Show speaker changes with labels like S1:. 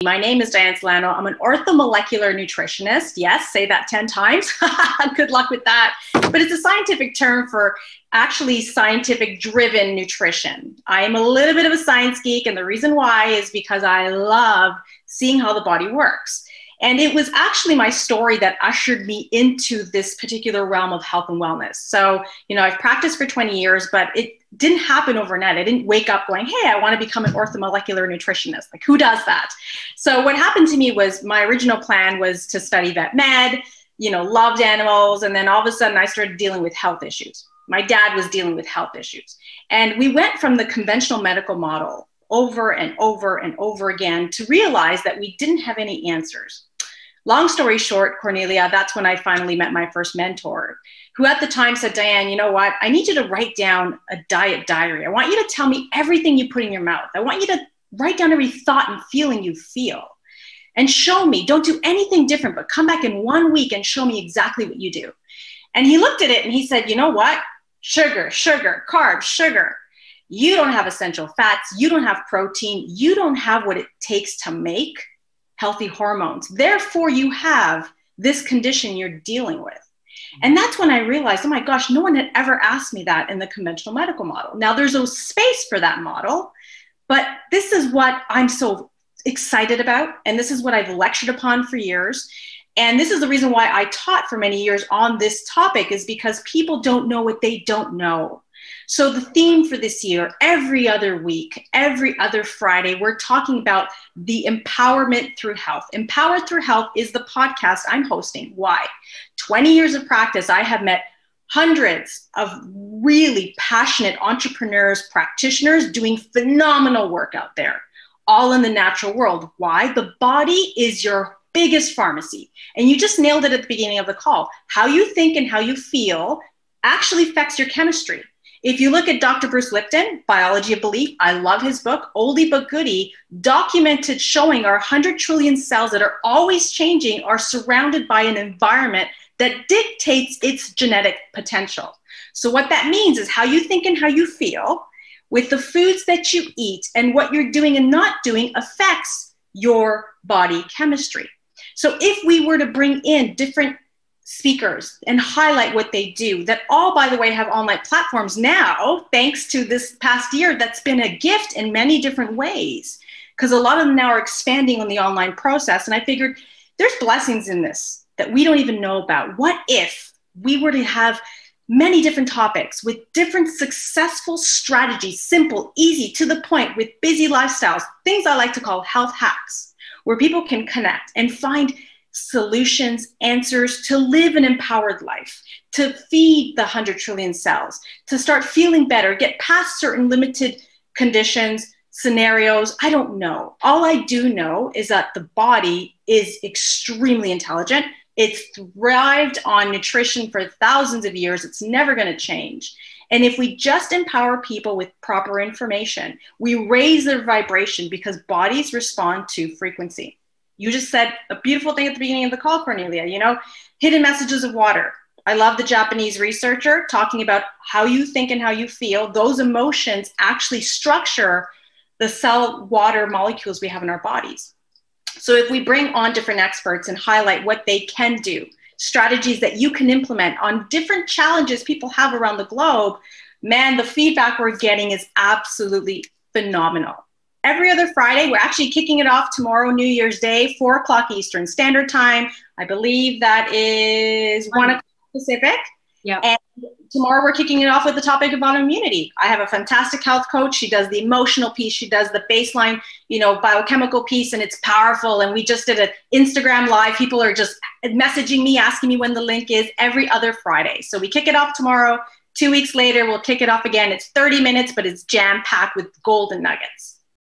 S1: My name is Dianne Solano. I'm an orthomolecular nutritionist. Yes, say that 10 times. Good luck with that. But it's a scientific term for actually scientific driven nutrition. I am a little bit of a science geek, and the reason why is because I love seeing how the body works. And it was actually my story that ushered me into this particular realm of health and wellness. So, I've practiced for 20 years, but it didn't happen overnight. I didn't wake up going, hey, I want to become an orthomolecular nutritionist. Like, who does that? So what happened to me was my original plan was to study vet med, loved animals. And then all of a sudden I started dealing with health issues. My dad was dealing with health issues. And we went from the conventional medical model over and over and over again to realize that we didn't have any answers. Long story short, Cornelia, that's when I finally met my first mentor, who at the time said, Dianne, you know what? I need you to write down a diet diary. I want you to tell me everything you put in your mouth. I want you to write down every thought and feeling you feel and show me. Don't do anything different, but come back in 1 week and show me exactly what you do. And he looked at it and he said, you know what? Sugar, carbs, sugar. You don't have essential fats. You don't have protein. You don't have what it takes to make healthy hormones. Therefore, you have this condition you're dealing with. And that's when I realized, oh my gosh, no one had ever asked me that in the conventional medical model. Now there's no space for that model, but this is what I'm so excited about. And this is what I've lectured upon for years. And this is the reason why I taught for many years on this topic, is because people don't know what they don't know. So the theme for this year, every other week, every other Friday, we're talking about the empowerment through health. Empowered Through Health is the podcast I'm hosting. Why? 20 years of practice, I have met hundreds of really passionate entrepreneurs, practitioners doing phenomenal work out there, all in the natural world. Why? The body is your biggest pharmacy. And you just nailed it at the beginning of the call. How you think and how you feel actually affects your chemistry. If you look at Dr. Bruce Lipton, Biology of Belief, I love his book, oldie but goodie, documented showing our 100 trillion cells that are always changing are surrounded by an environment that dictates its genetic potential. So what that means is how you think and how you feel with the foods that you eat, and what you're doing and not doing affects your body chemistry. So if we were to bring in different speakers and highlight what they do, that all, by the way, have online platforms now, thanks to this past year, that's been a gift in many different ways, because a lot of them now are expanding on the online process. And I figured there's blessings in this that we don't even know about. What if we were to have many different topics with different successful strategies, simple, easy, to the point, with busy lifestyles, things I like to call health hacks, where people can connect and find solutions, answers to live an empowered life, to feed the 100 trillion cells, to start feeling better, get past certain limited conditions, scenarios. I don't know. All I do know is that the body is extremely intelligent. It's thrived on nutrition for thousands of years. It's never going to change. And if we just empower people with proper information, we raise their vibration, because bodies respond to frequency. You just said a beautiful thing at the beginning of the call, Cornelia, hidden messages of water. I love the Japanese researcher talking about how you think and how you feel. Those emotions actually structure the cell water molecules we have in our bodies. So if we bring on different experts and highlight what they can do, strategies that you can implement on different challenges people have around the globe, man, the feedback we're getting is absolutely phenomenal. Every other Friday, we're actually kicking it off tomorrow, New Year's Day, 4 o'clock Eastern Standard Time. I believe that is 1 o'clock Pacific.
S2: Yeah.
S1: And tomorrow we're kicking it off with the topic of autoimmunity. I have a fantastic health coach. She does the emotional piece. She does the baseline, biochemical piece, and it's powerful. And we just did an Instagram live. People are just messaging me, asking me when the link is, every other Friday. So we kick it off tomorrow. 2 weeks later, we'll kick it off again. It's 30 minutes, but it's jam-packed with golden nuggets.